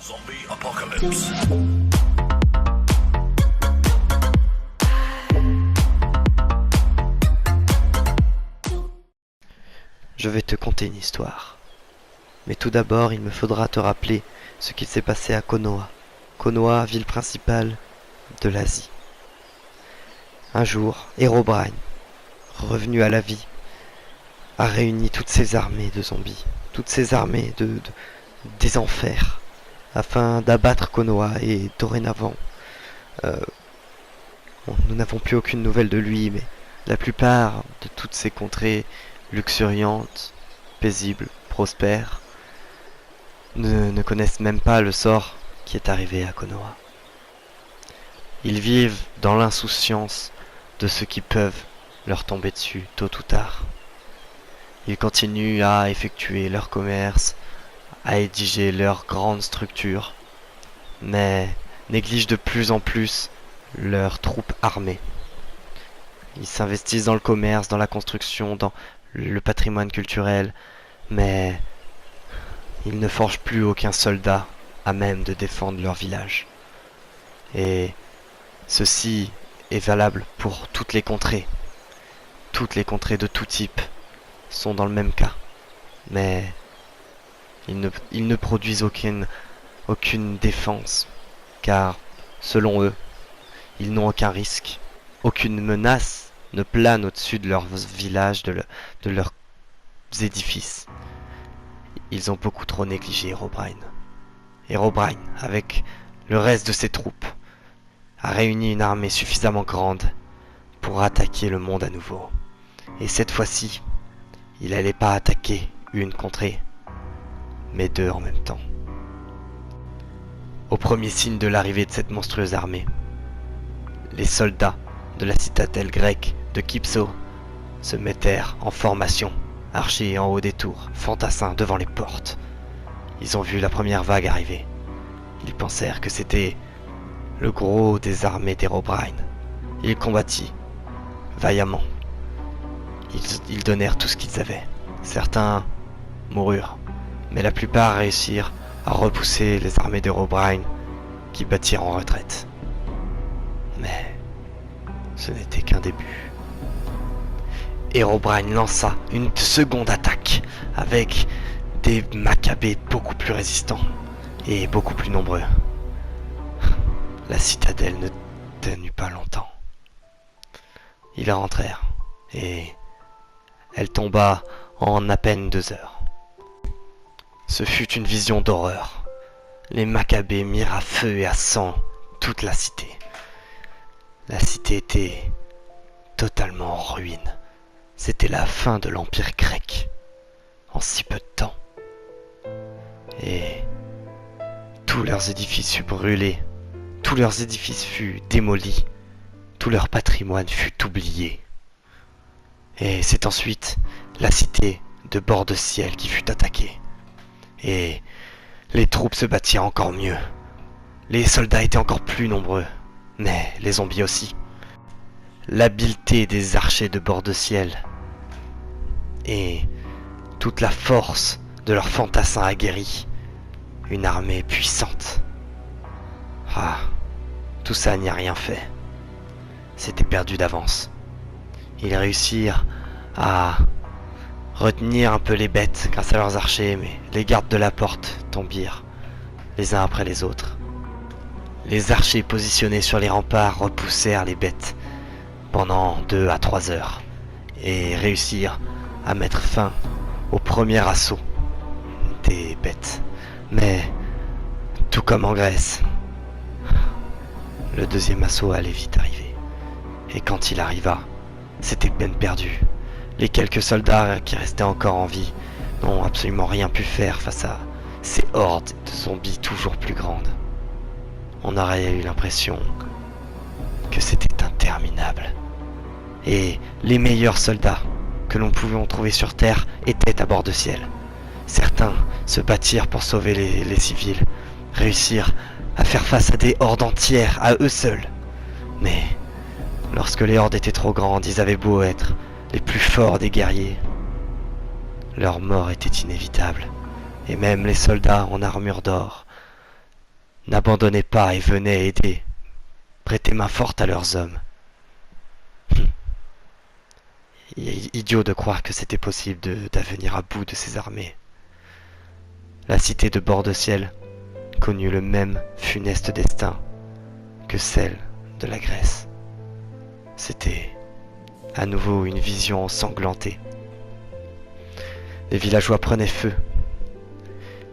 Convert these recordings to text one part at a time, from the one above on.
Zombie Apocalypse. Je vais te conter une histoire. Mais tout d'abord, il me faudra te rappeler ce qu'il s'est passé à Konoha. Konoha, ville principale de l'Asie. Un jour, Herobrine, revenu à la vie, a réuni toutes ses armées de zombies, toutes ses armées des enfers, afin d'abattre Konoha. Et dorénavant, nous n'avons plus aucune nouvelle de lui, mais la plupart de toutes ces contrées luxuriantes, paisibles, prospères, ne connaissent même pas le sort qui est arrivé à Konoha. Ils vivent dans l'insouciance de ceux qui peuvent leur tomber dessus tôt ou tard. Ils continuent à effectuer leur commerce, à édiger leurs grandes structures, mais négligent de plus en plus leurs troupes armées. Ils s'investissent dans le commerce, dans la construction, dans le patrimoine culturel, mais ils ne forgent plus aucun soldat à même de défendre leur village. Et ceci est valable pour toutes les contrées. Toutes les contrées de tout type sont dans le même cas. Mais ils ne produisent aucune défense, car, selon eux, ils n'ont aucun risque. Aucune menace ne plane au-dessus de leurs villages, de leurs édifices. Ils ont beaucoup trop négligé Herobrine. Herobrine, avec le reste de ses troupes, a réuni une armée suffisamment grande pour attaquer le monde à nouveau. Et cette fois-ci, il n'allait pas attaquer une contrée, mais deux en même temps. Au premier signe de l'arrivée de cette monstrueuse armée, les soldats de la citadelle grecque de Kypso se mettèrent en formation, archers en haut des tours, fantassins devant les portes. Ils ont vu la première vague arriver. Ils pensèrent que c'était le gros des armées d'Herobrine. Ils combattirent vaillamment. Ils donnèrent tout ce qu'ils avaient. Certains moururent, mais la plupart réussirent à repousser les armées d'Herobrine qui battirent en retraite. Mais ce n'était qu'un début. Herobrine lança une seconde attaque avec des Maccabées beaucoup plus résistants et beaucoup plus nombreux. La citadelle ne tenut pas longtemps. Ils rentrèrent et elle tomba en à peine 2 heures. Ce fut une vision d'horreur. Les Maccabées mirent à feu et à sang toute la cité. La cité était totalement en ruine. C'était la fin de l'Empire grec, en si peu de temps. Et tous leurs édifices furent brûlés, tous leurs édifices furent démolis, tout leur patrimoine fut oublié. Et c'est ensuite la cité de bord de ciel qui fut attaquée. Et les troupes se battirent encore mieux. Les soldats étaient encore plus nombreux, mais les zombies aussi. L'habileté des archers de bord de ciel et toute la force de leurs fantassins aguerris, une armée puissante. Ah, tout ça n'y a rien fait. C'était perdu d'avance. Ils réussirent à retenir un peu les bêtes grâce à leurs archers, mais les gardes de la porte tombèrent les uns après les autres. Les archers positionnés sur les remparts repoussèrent les bêtes pendant 2 à 3 heures et réussirent à mettre fin au premier assaut des bêtes. Mais tout comme en Grèce, le deuxième assaut allait vite arriver. Et quand il arriva, c'était peine perdue. Les quelques soldats qui restaient encore en vie n'ont absolument rien pu faire face à ces hordes de zombies toujours plus grandes. On aurait eu l'impression que c'était interminable. Et les meilleurs soldats que l'on pouvait trouver sur Terre étaient à bord de ciel. Certains se battirent pour sauver les civils, réussirent à faire face à des hordes entières, à eux seuls. Mais lorsque les hordes étaient trop grandes, ils avaient beau être les plus forts des guerriers, leur mort était inévitable. Et même les soldats en armure d'or n'abandonnaient pas et venaient aider, prêter main forte à leurs hommes. Idiot de croire que c'était possible d'avenir à bout de ces armées. La cité de Bord-de-Ciel connut le même funeste destin que celle de la Grèce. C'était à nouveau une vision ensanglantée. Les villageois prenaient feu.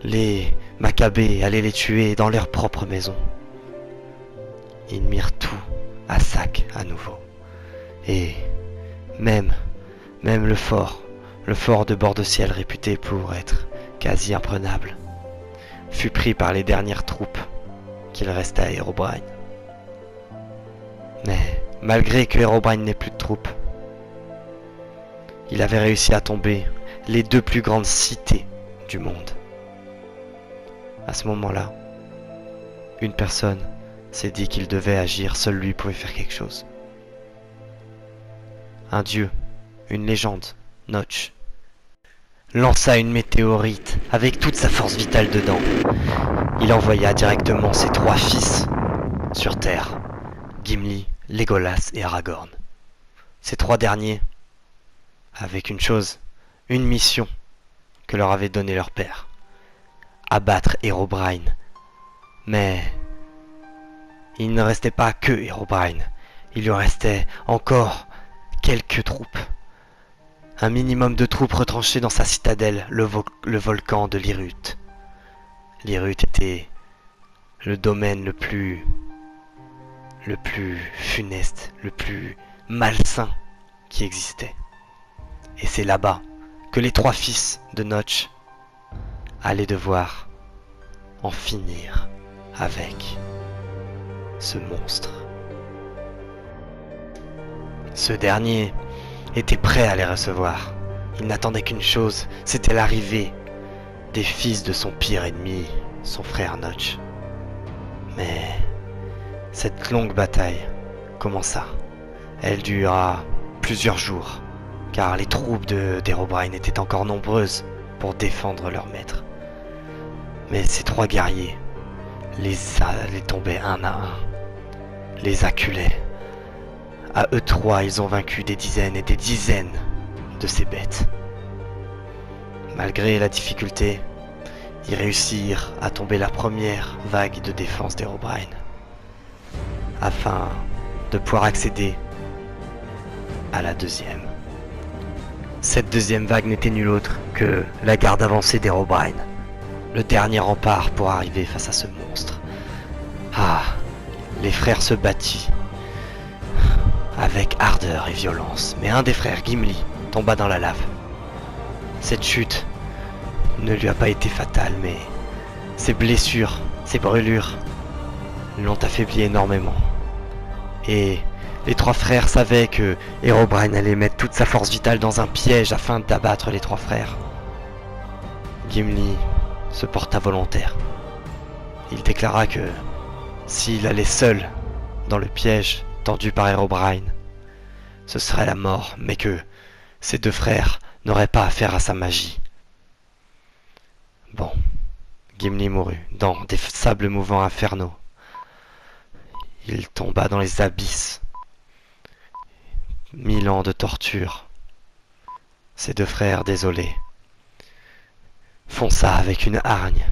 Les Maccabées allaient les tuer dans leur propre maison. Ils mirent tout à sac à nouveau. Et même le fort de Bord-de-Ciel réputé pour être quasi imprenable, fut pris par les dernières troupes qu'il restait à Hérobrine. Mais malgré que Hérobrine n'ait plus de troupes, il avait réussi à tomber les deux plus grandes cités du monde. À ce moment-là, une personne s'est dit qu'il devait agir, seul lui pouvait faire quelque chose. Un dieu, une légende, Notch, lança une météorite avec toute sa force vitale dedans. Il envoya directement ses 3 fils sur Terre, Gimli, Legolas et Aragorn. Ces 3 derniers, avec une mission que leur avait donnée leur père, abattre Hérobrine. Mais il ne restait pas que Hérobrine, il lui restait encore quelques troupes. Un minimum de troupes retranchées dans sa citadelle, le volcan de l'Irut. L'Irut était le domaine le plus funeste, le plus malsain qui existait. Et c'est là-bas que les 3 fils de Notch allaient devoir en finir avec ce monstre. Ce dernier était prêt à les recevoir. Il n'attendait qu'une chose, c'était l'arrivée des fils de son pire ennemi, son frère Notch. Mais cette longue bataille commença. Elle dura plusieurs jours, car les troupes d'Hérobrine étaient encore nombreuses pour défendre leur maître. Mais ces 3 guerriers les tombaient un à un, les acculaient. À eux 3, ils ont vaincu des dizaines et des dizaines de ces bêtes. Malgré la difficulté, ils réussirent à tomber la première vague de défense d'Hérobrine, afin de pouvoir accéder à la deuxième. Cette deuxième vague n'était nulle autre que la garde avancée d'Hérobrine, le dernier rempart pour arriver face à ce monstre. Ah, les frères se battirent avec ardeur et violence, mais un des frères, Gimli, tomba dans la lave. Cette chute ne lui a pas été fatale, mais ses blessures, ses brûlures l'ont affaibli énormément. Et les 3 frères savaient que Hérobrine allait mettre toute sa force vitale dans un piège afin d'abattre les 3 frères. Gimli se porta volontaire. Il déclara que s'il allait seul dans le piège tendu par Hérobrine, ce serait la mort, mais que ses 2 frères n'auraient pas affaire à sa magie. Bon, Gimli mourut dans des sables mouvants infernaux. Il tomba dans les abysses. 1000 ans de torture. Ses 2 frères, désolés, fonça avec une hargne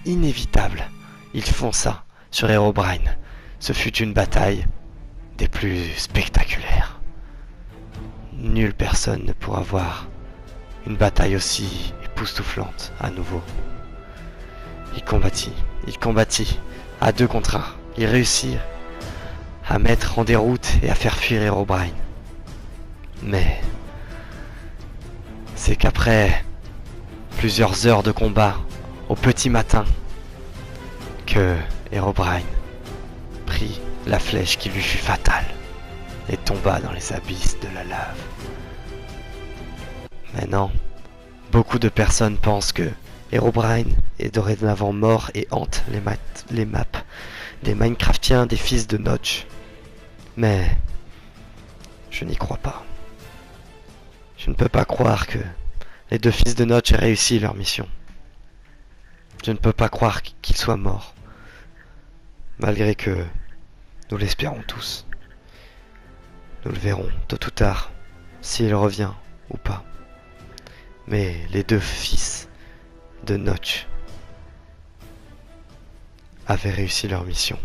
inévitable. Il fonça sur Hérobrine. Ce fut une bataille des plus spectaculaires. Nulle personne ne pourra voir une bataille aussi époustouflante à nouveau. Il combattit à 2 contre 1. Ils réussirent à mettre en déroute et à faire fuir Hérobrine. Mais c'est qu'après plusieurs heures de combat, au petit matin, que Hérobrine prit la flèche qui lui fut fatale et tomba dans les abysses de la lave. Maintenant, beaucoup de personnes pensent que Hérobrine est dorénavant mort et hante les maps des Minecraftiens des fils de Notch. Mais je n'y crois pas. Je ne peux pas croire que les 2 fils de Notch aient réussi leur mission. Je ne peux pas croire qu'il soit mort, malgré que nous l'espérons tous. Nous le verrons tôt ou tard, s'il revient ou pas. Mais les deux fils de Notch avaient réussi leur mission.